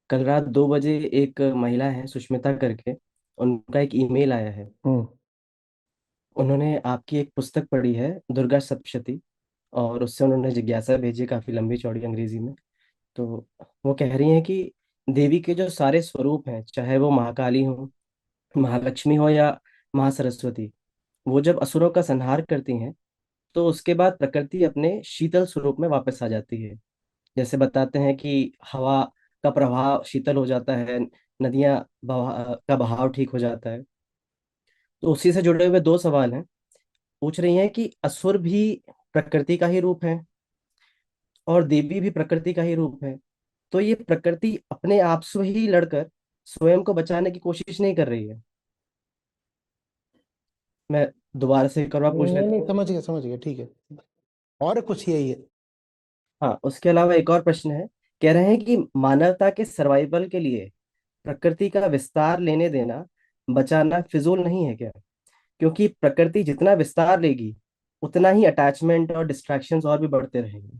कल रात 2 बजे एक महिला है सुष्मिता करके, उनका एक ईमेल आया है। हम्म। उन्होंने आपकी एक पुस्तक पढ़ी है, दुर्गा सप्तशती, और उससे उन्होंने जिज्ञासा भेजी काफी लंबी चौड़ी अंग्रेजी में। तो वो कह रही हैं कि देवी के जो सारे स्वरूप हैं, चाहे वो महाकाली हो, महालक्ष्मी हो या महासरस्वती, वो जब असुरों का संहार करती हैं तो उसके बाद प्रकृति अपने शीतल स्वरूप में वापस आ जाती है। जैसे बताते हैं कि हवा का प्रभाव शीतल हो जाता है, नदियां का बहाव ठीक हो जाता है। तो उसी से जुड़े हुए दो सवाल हैं। पूछ रही हैं कि असुर भी प्रकृति का ही रूप है और देवी भी प्रकृति का ही रूप है, तो ये प्रकृति अपने आप से ही लड़कर स्वयं को बचाने की कोशिश नहीं कर रही है। मैं दोबारा से एक और बार पूछ नहीं लेता नहीं, हूँ। समझ गया, ठीक है। और कुछ यही है? हाँ, उसके अलावा एक और प्रश्न है। कह रहे हैं कि मानवता के सर्वाइवल के लिए प्रकृति का विस्तार लेने देना, बचाना फिजूल नहीं है क्या? क्योंकि प्रकृति जितना विस्तार लेगी उतना ही अटैचमेंट और डिस्ट्रैक्शंस और भी बढ़ते रहेंगे।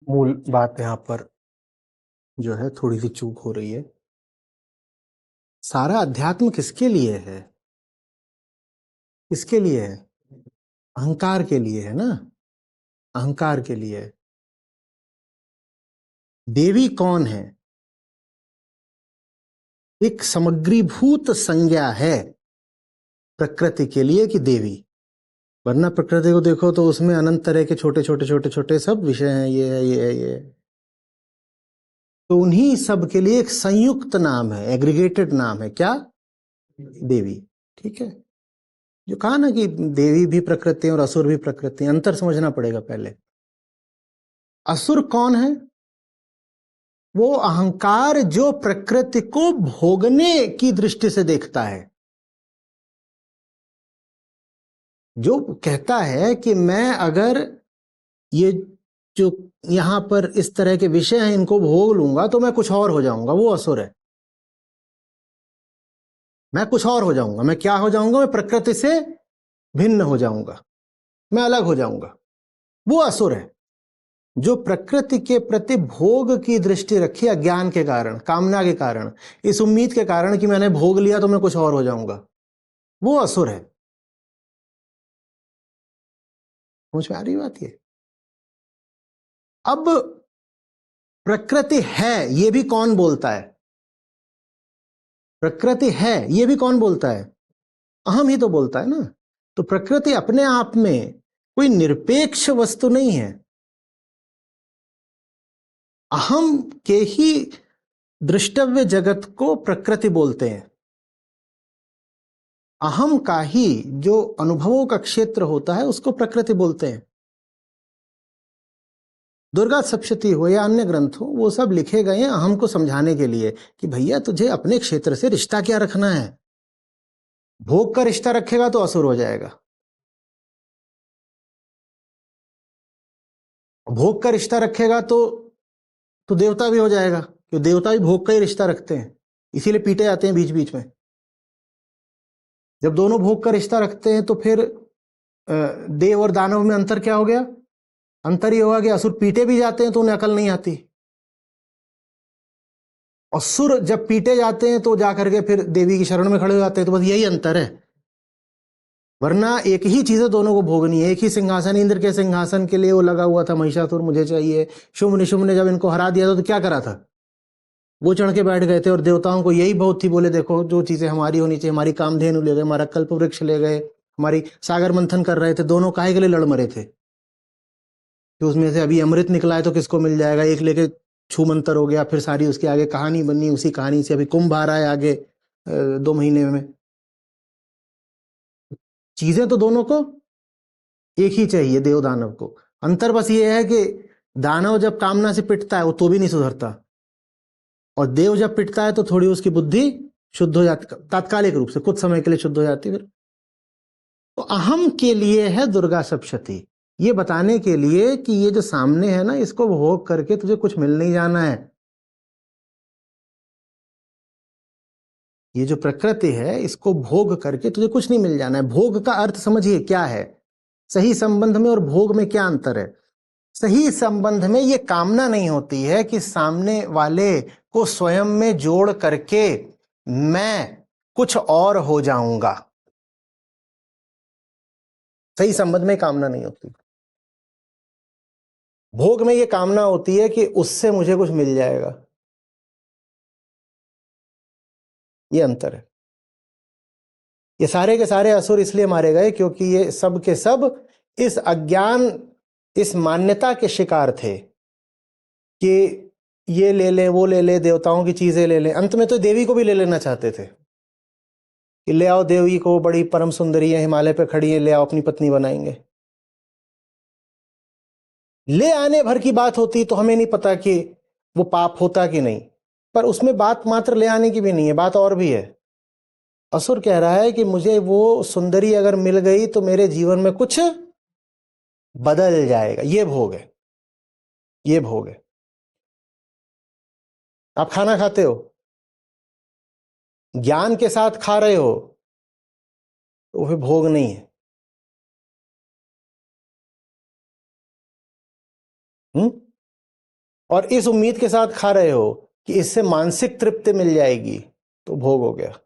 मूल बात यहाँ पर जो है थोड़ी सी चूक हो रही है। सारा अध्यात्म किसके लिए है? किसके लिए है? अहंकार के लिए है ना। अहंकार के लिए है। देवी कौन है? एक समग्रीभूत संज्ञा है प्रकृति के लिए कि देवी। वरना प्रकृति को देखो तो उसमें अनंत तरह के छोटे छोटे छोटे छोटे सब विषय हैं, ये है, ये है, ये है। तो उन्हीं सब के लिए एक संयुक्त नाम है, एग्रीगेटेड नाम है क्या? देवी। ठीक है। जो कहा ना कि देवी भी प्रकृति है और असुर भी प्रकृति है, अंतर समझना पड़ेगा पहले। असुर कौन है? वो अहंकार जो प्रकृति को भोगने की दृष्टि से देखता है, जो कहता है कि मैं अगर ये जो यहां पर इस तरह के विषय हैं इनको भोग लूंगा तो मैं कुछ और हो जाऊंगा, वो असुर है। मैं कुछ और हो जाऊंगा। मैं क्या हो जाऊंगा? मैं प्रकृति से भिन्न हो जाऊंगा, मैं अलग हो जाऊंगा, वो असुर है। जो प्रकृति के प्रति भोग की दृष्टि रखी अज्ञान के कारण, कामना के कारण, इस उम्मीद के कारण कि मैंने भोग लिया तो मैं कुछ और हो जाऊंगा, वो असुर है। समझ में आ रही बात? ये अब प्रकृति है ये भी कौन बोलता है? प्रकृति है ये भी कौन बोलता है? अहम ही तो बोलता है ना। तो प्रकृति अपने आप में कोई निरपेक्ष वस्तु नहीं है। अहम के ही दृष्टव्य जगत को प्रकृति बोलते हैं। अहम का ही जो अनुभवों का क्षेत्र होता है उसको प्रकृति बोलते हैं। दुर्गा सप्तशती हो या अन्य ग्रंथ हो, वो सब लिखे गए हैं अहम को समझाने के लिए कि भैया तुझे अपने क्षेत्र से रिश्ता क्या रखना है। भोग का रिश्ता रखेगा तो असुर हो जाएगा, भोग का रिश्ता रखेगा तो देवता भी हो जाएगा, क्योंकि देवता भी भोग का ही रिश्ता रखते हैं, इसीलिए पीटे जाते हैं बीच बीच में। जब दोनों भोग का रिश्ता रखते हैं तो फिर देव और दानव में अंतर क्या हो गया? अंतर ही होगा कि असुर पीटे भी जाते हैं तो उन्हें अकल नहीं आती, और सुर जब पीटे जाते हैं तो जाकर के फिर देवी की शरण में खड़े हो जाते हैं। तो बस यही अंतर है, वरना एक ही चीज है, दोनों को भोगनी है। एक ही सिंहासन, इंद्र के सिंहासन के लिए वो लगा हुआ था महिषासुर, मुझे चाहिए। शुंभ निशुंभ ने जब इनको हरा दिया था तो क्या करा था? वो चढ़ के बैठ गए थे, और देवताओं को यही बहुत थी, बोले देखो जो चीजें हमारी होनी चाहिए, हमारी कामधेनु ले गए, हमारा कल्प वृक्ष ले गए, हमारी सागर मंथन कर रहे थे। दोनों काहे के लिए लड़ मरे थे कि उसमें से अभी अमृत निकला है तो किसको मिल जाएगा। एक लेके छूमंतर हो गया, फिर सारी उसकी आगे कहानी बनी, उसी कहानी से अभी कुंभ आ रहा है आगे 2 महीने में। चीजें तो दोनों को एक ही चाहिए, देव दानव को। अंतर बस ये है कि दानव जब कामना से पिटता है वो तो भी नहीं सुधरता, और देव जब पिटता है तो थोड़ी उसकी बुद्धि शुद्ध हो जाती, तात्कालिक रूप से कुछ समय के लिए शुद्ध हो जाती है। तो अहम के लिए है दुर्गा सप्तशती, ये बताने के लिए कि ये जो सामने है ना, इसको भोग करके तुझे कुछ मिल नहीं जाना है। ये जो प्रकृति है इसको भोग करके तुझे कुछ नहीं मिल जाना है। भोग का अर्थ समझिए क्या है, सही संबंध में और भोग में क्या अंतर है। सही संबंध में ये कामना नहीं होती है कि सामने वाले को स्वयं में जोड़ करके मैं कुछ और हो जाऊंगा। सही संबंध में कामना नहीं होती। भोग में ये कामना होती है कि उससे मुझे कुछ मिल जाएगा। ये अंतर है। ये सारे के सारे असुर इसलिए मारे गए क्योंकि ये सब के सब इस अज्ञान, इस मान्यता के शिकार थे कि ये ले ले, वो ले ले, देवताओं की चीजें ले ले। अंत में तो देवी को भी ले लेना चाहते थे कि ले आओ देवी को, बड़ी परम सुंदरी है, हिमालय पे खड़ी है, ले आओ अपनी पत्नी बनाएंगे। ले आने भर की बात होती तो हमें नहीं पता कि वो पाप होता कि नहीं, पर उसमें बात मात्र ले आने की भी नहीं है, बात और भी है। असुर कह रहा है कि मुझे वो सुंदरी अगर मिल गई तो मेरे जीवन में कुछ बदल जाएगा। ये भोग है, ये भोग है। आप खाना खाते हो, ज्ञान के साथ खा रहे हो तो फिर भोग नहीं है। हुँ? और इस उम्मीद के साथ खा रहे हो कि इससे मानसिक तृप्ति मिल जाएगी तो भोग हो गया।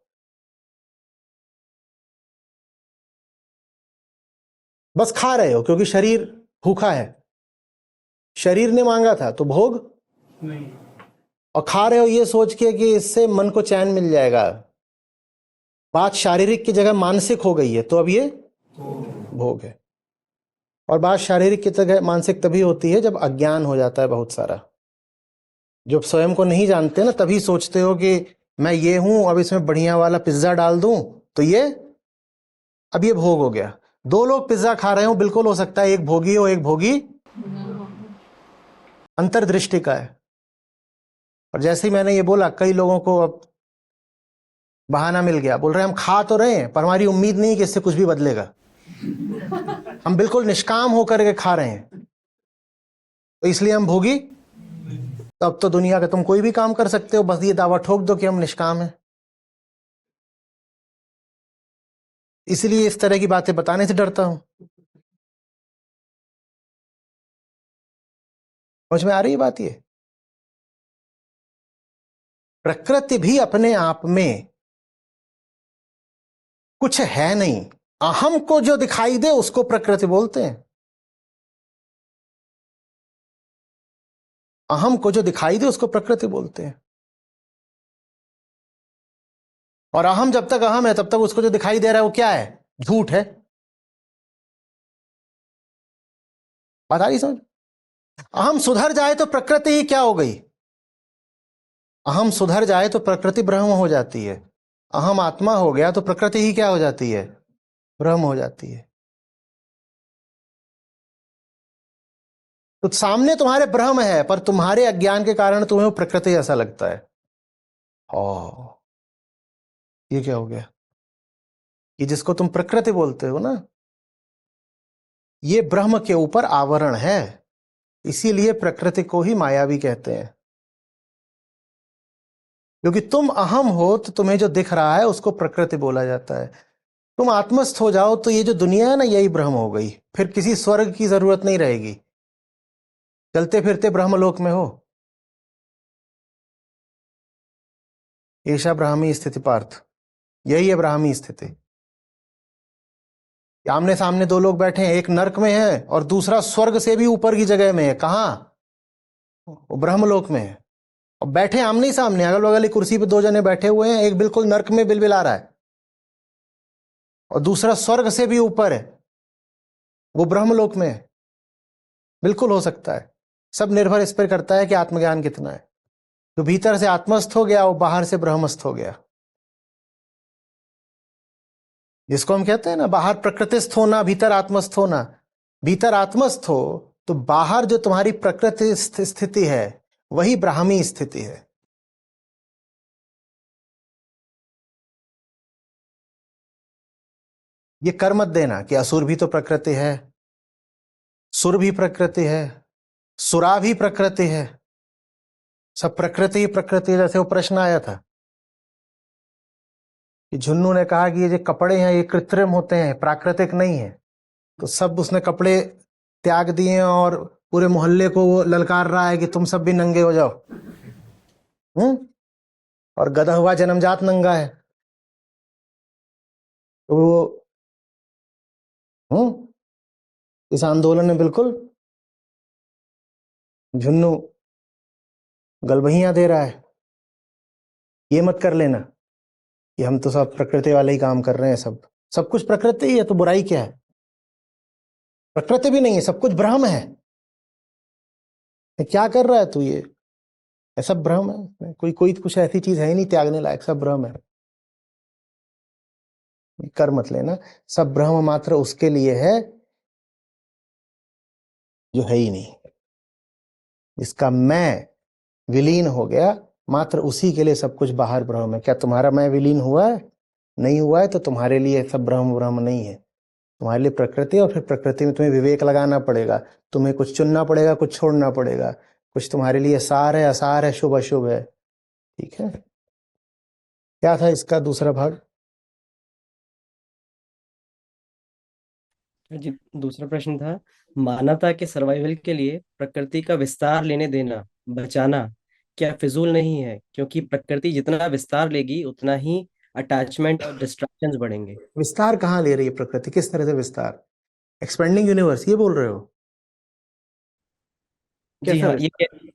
बस खा रहे हो क्योंकि शरीर भूखा है, शरीर ने मांगा था तो भोग नहीं। और खा रहे हो ये सोच के कि इससे मन को चैन मिल जाएगा। बात शारीरिक की जगह मानसिक हो गई है तो अब ये भोग है। और बात शारीरिक की जगह मानसिक तभी होती है जब अज्ञान हो जाता है बहुत सारा। जब स्वयं को नहीं जानते ना, तभी सोचते हो कि मैं ये हूं, अब इसमें बढ़िया वाला पिज्जा डाल दूं तो ये, अब ये भोग हो गया। दो लोग पिज्जा खा रहे हो, बिल्कुल हो सकता है एक भोगी हो एक भोगी, अंतर्दृष्टि का है। और जैसे ही मैंने ये बोला, कई लोगों को अब बहाना मिल गया, बोल रहे हैं हम खा तो रहे हैं पर हमारी उम्मीद नहीं कि इससे कुछ भी बदलेगा, हम बिल्कुल निष्काम होकर के खा रहे हैं तो इसलिए हम भोगी। तो अब तो दुनिया का तुम कोई भी काम कर सकते हो, बस ये दावा ठोक दो कि हम निष्काम हैं। इसलिए इस तरह की बातें बताने से डरता हूं। समझ में आ रही है बात? ये प्रकृति भी अपने आप में कुछ है नहीं। अहम को जो दिखाई दे उसको प्रकृति बोलते हैं। अहम को जो दिखाई दे उसको प्रकृति बोलते हैं। और अहम जब तक अहम है तब तक उसको जो दिखाई दे रहा है वो क्या है? झूठ है। बात आ रही समझ? अहम सुधर जाए तो प्रकृति ही क्या हो गई? अहम सुधर जाए तो प्रकृति ब्रह्म हो जाती है। अहम आत्मा हो गया तो प्रकृति ही क्या हो जाती है? ब्रह्म हो जाती है। तो सामने तुम्हारे ब्रह्म है पर तुम्हारे अज्ञान के कारण तुम्हें वो प्रकृति ऐसा लगता है। ओ, ये क्या हो गया? ये जिसको तुम प्रकृति बोलते हो ना, ये ब्रह्म के ऊपर आवरण है, इसीलिए प्रकृति को ही मायावी कहते हैं। क्योंकि तुम अहम हो तो तुम्हें जो दिख रहा है उसको प्रकृति बोला जाता है। तुम आत्मस्थ हो जाओ तो ये जो दुनिया है ना, यही ब्रह्म हो गई। फिर किसी स्वर्ग की जरूरत नहीं रहेगी, चलते फिरते ब्रह्मलोक में हो। ऐसा ब्राह्मी स्थिति पार्थ, यही है ब्राह्मी स्थिति। आमने सामने दो लोग बैठे हैं, एक नरक में है और दूसरा स्वर्ग से भी ऊपर की जगह में है। कहां? वो ब्रह्मलोक में है। और बैठे आमने ही सामने, अगल बगल की कुर्सी पे दो जने बैठे हुए हैं, एक बिल्कुल नरक में बिलबिला रहा है और दूसरा स्वर्ग से भी ऊपर है, वो ब्रह्मलोक में है। बिल्कुल हो सकता है। सब निर्भर इस पर करता है कि आत्मज्ञान कितना है। तो भीतर से आत्मस्थ हो गया, वो बाहर से ब्रह्मस्थ हो गया। जिसको हम कहते हैं ना, बाहर प्रकृतिस्थ होना, भीतर आत्मस्थ होना। भीतर आत्मस्थ हो तो बाहर जो तुम्हारी प्रकृति स्थिति है वही ब्राह्मी स्थिति है। ये कर मत देना कि असुर भी तो प्रकृति है, सुर भी प्रकृति है, सुरा भी प्रकृति है, सब प्रकृति ही प्रकृति है। जैसे वो प्रश्न आया था कि झुन्नू ने कहा कि ये जो कपड़े हैं ये कृत्रिम होते हैं, प्राकृतिक नहीं है। तो सब उसने कपड़े त्याग दिए और पूरे मोहल्ले को वो ललकार रहा है कि तुम सब भी नंगे हो जाओ। हम्म। और गधा हुआ जन्मजात नंगा है। तो वो हम्म इस आंदोलन में बिल्कुल झुन्नू गलबहियां दे रहा है। ये मत कर लेना कि हम तो सब प्रकृति वाले ही काम कर रहे हैं। सब सब कुछ प्रकृति ही है, तो बुराई क्या है? प्रकृति भी नहीं है, सब कुछ ब्रह्म है। ये क्या कर रहा है तू? ये ऐसा ब्रह्म है, कोई कोई कुछ ऐसी चीज है ही नहीं त्यागने लायक, सब ब्रह्म है। कर मत लेना। सब ब्रह्म मात्र उसके लिए है जो है ही नहीं। जिसका मैं विलीन हो गया, मात्र उसी के लिए सब कुछ बाहर ब्रह्म है। क्या तुम्हारा मैं विलीन हुआ है? नहीं हुआ है, तो तुम्हारे लिए सब ब्रह्म ब्रह्म नहीं है। तुम्हारे लिए प्रकृति, और फिर प्रकृति में तुम्हें विवेक लगाना पड़ेगा। तुम्हें कुछ चुनना पड़ेगा, कुछ छोड़ना पड़ेगा। कुछ तुम्हारे लिए सार है, असार है, शुभ अशुभ है। ठीक है। क्या था इसका दूसरा भाग? जी, दूसरा प्रश्न था, मानवता के सर्वाइवल के लिए प्रकृति का विस्तार लेने देना, बचाना क्या फिजूल नहीं है? क्योंकि प्रकृति जितना विस्तार लेगी उतना ही अटैचमेंट और डिस्ट्रैक्शंस बढ़ेंगे। विस्तार कहाँ ले रही है प्रकृति? किस तरह से विस्तार? एक्सपेंडिंग यूनिवर्स ये बोल रहे हो? जी कैसा हाँ, ये विस्तार?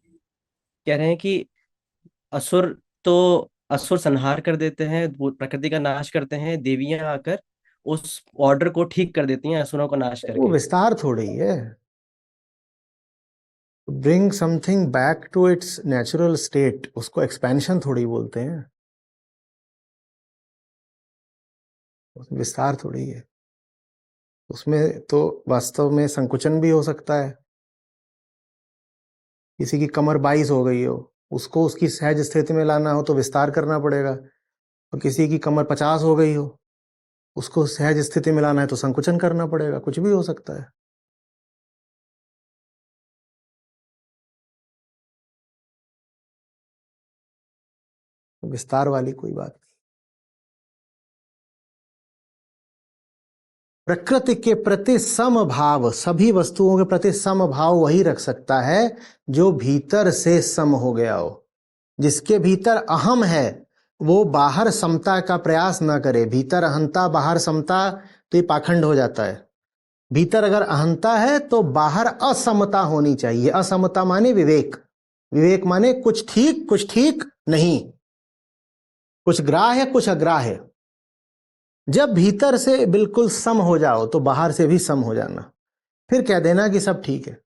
कह रहे हैं कि असुर तो असुर संहार कर देते हैं, वो प्रकृति का नाश करते हैं, देवियां आकर उस ऑर्डर को ठीक कर देती हैं असुरों को नाश वो करके। विस्तार थोड़ी है। Bring something back to its natural state, उसको एक्सपेंशन थोड़ी बोलते हैं। विस्तार थोड़ी है। उसमें तो वास्तव में संकुचन भी हो सकता है। किसी की कमर 22 हो गई हो, उसको उसकी सहज स्थिति में लाना हो तो विस्तार करना पड़ेगा। और किसी की कमर 50 हो गई हो, उसको सहज स्थिति में लाना है तो संकुचन करना पड़ेगा। कुछ भी हो सकता है। विस्तार वाली कोई बात नहीं। प्रकृति के प्रति समभाव, सभी वस्तुओं के प्रति समभाव वही रख सकता है जो भीतर से सम हो गया हो। जिसके भीतर अहम है वो बाहर समता का प्रयास ना करे। भीतर अहंता बाहर समता, तो ये पाखंड हो जाता है। भीतर अगर अहंता है तो बाहर असमता होनी चाहिए। असमता माने विवेक। विवेक माने कुछ ठीक नहीं, कुछ ग्राह्य कुछ अग्राह्य। जब भीतर से बिल्कुल सम हो जाओ तो बाहर से भी सम हो जाना। फिर कह देना कि सब ठीक है,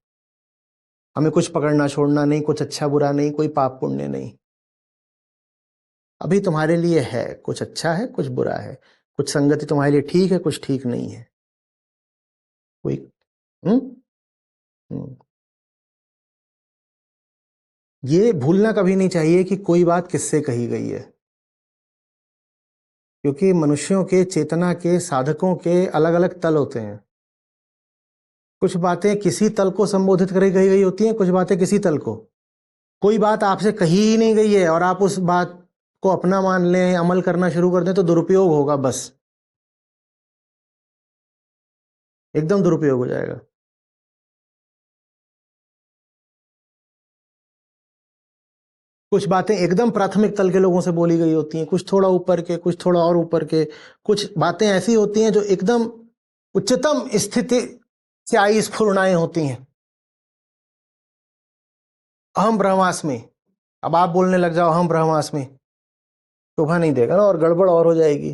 हमें कुछ पकड़ना छोड़ना नहीं, कुछ अच्छा बुरा नहीं, कोई पाप पुण्य नहीं। अभी तुम्हारे लिए है, कुछ अच्छा है कुछ बुरा है, कुछ संगति तुम्हारे लिए ठीक है कुछ ठीक नहीं है। कोई हम्म हम्म। ये भूलना कभी नहीं चाहिए कि कोई बात किससे कही गई है। क्योंकि मनुष्यों के चेतना के साधकों के अलग अलग तल होते हैं। कुछ बातें किसी तल को संबोधित करी गई गई होती हैं, कुछ बातें किसी तल को। कोई बात आपसे कही ही नहीं गई है और आप उस बात को अपना मान लें, अमल करना शुरू कर दें तो दुरुपयोग होगा। बस एकदम दुरुपयोग हो जाएगा। कुछ बातें एकदम प्राथमिक तल के लोगों से बोली गई होती हैं, कुछ थोड़ा ऊपर के, कुछ थोड़ा और ऊपर के। कुछ बातें ऐसी होती हैं जो एकदम उच्चतम स्थिति से आई स्फुरणाएं होती हैं। अहम ब्रह्मास्मि, अब आप बोलने लग जाओ अहम ब्रह्मास्मि, शोभा नहीं देगा ना, और गड़बड़ और हो जाएगी।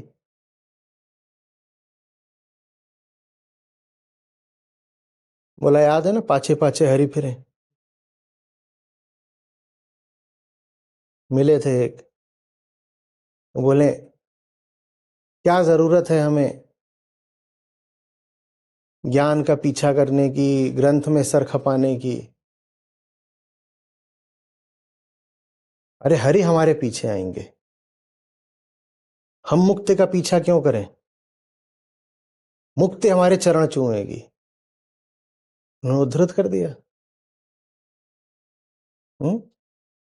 बोला याद है ना, पाछे पाछे हरी फिरे। मिले थे एक, बोले क्या जरूरत है हमें ज्ञान का पीछा करने की, ग्रंथ में सर खपाने की। अरे हरि हमारे पीछे आएंगे, हम मुक्ति का पीछा क्यों करें? मुक्ति हमारे चरण चूमेगी। उन्होंने उद्धृत कर दिया। हम्म।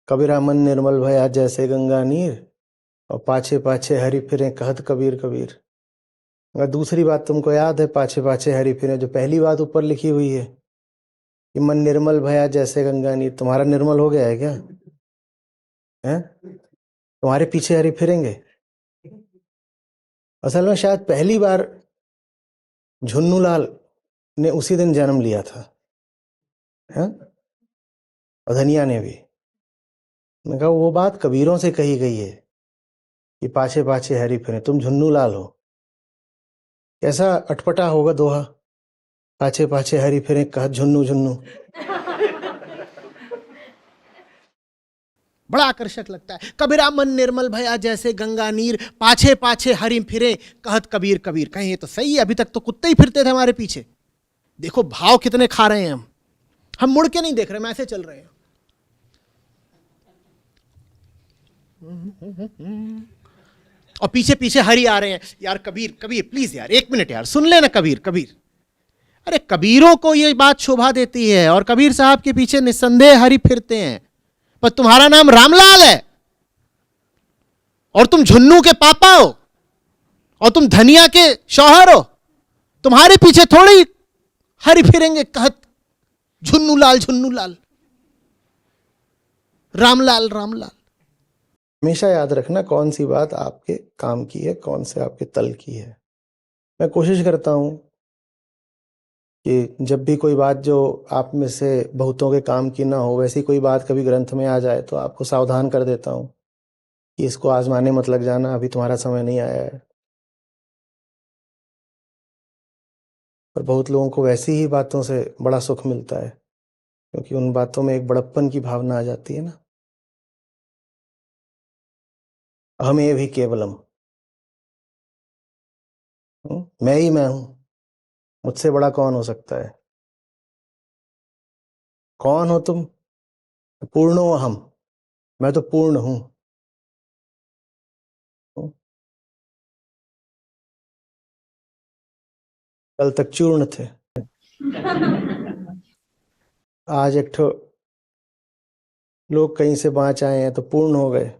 कबीरा मन निर्मल भया जैसे गंगा नीर, और पाछे पाछे हरि फिरे कहत कबीर कबीर। अगर दूसरी बात तुमको याद है, पाछे पाछे हरि फिरे, जो पहली बात ऊपर लिखी हुई है, कि मन निर्मल भया जैसे गंगा नीर। तुम्हारा निर्मल हो गया है क्या? है? तुम्हारे पीछे हरी फिरेंगे। असल में शायद पहली बार झुन्नूलाल ने उसी दिन जन्म लिया था, है? और धनिया ने भी। मैंने कहा वो बात कबीरों से कही गई है कि पाछे पाछे हरी फिरे, तुम झुन्नूलाल हो। कैसा अटपटा होगा दोहा, पाछे पाछे हरी फिरे कहत झुन्नू झुन्नू। बड़ा आकर्षक लगता है। कबीरा मन निर्मल भया जैसे गंगा नीर, पाछे पाछे हरि फिरे कहत कबीर कबीर। कहीं ये तो सही है, अभी तक तो कुत्ते ही फिरते थे हमारे पीछे। देखो भाव कितने खा रहे हैं हम मुड़ के नहीं देख रहे, हम ऐसे चल रहे हैं। और पीछे पीछे हरि आ रहे हैं। यार कबीर कबीर प्लीज यार, एक मिनट यार, सुन लेना कबीर कबीर। अरे कबीरों को ये बात शोभा देती है और कबीर साहब के पीछे निस्संदेह हरि फिरते हैं, पर तुम्हारा नाम रामलाल है और तुम झुन्नू के पापा हो और तुम धनिया के शौहर हो। तुम्हारे पीछे थोड़ी हरि फिरेंगे कहत झुन्नू लाल झुन्नू लाल, रामलाल रामलाल। हमेशा याद रखना कौन सी बात आपके काम की है, कौन से आपके तल की है। मैं कोशिश करता हूं कि जब भी कोई बात जो आप में से बहुतों के काम की ना हो, वैसी कोई बात कभी ग्रंथ में आ जाए तो आपको सावधान कर देता हूं कि इसको आजमाने मत लग जाना, अभी तुम्हारा समय नहीं आया है। पर बहुत लोगों को वैसी ही बातों से बड़ा सुख मिलता है, क्योंकि उन बातों में एक बड़प्पन की भावना आ जाती है ना। हमें भी केवलम, मैं ही मैं हूं, मुझसे बड़ा कौन हो सकता है? कौन हो तुम? पूर्णो अहम, मैं तो पूर्ण हूं। कल तक चूर्ण थे, आज एक ठो लोग कहीं से बाँच आए हैं तो पूर्ण हो गए।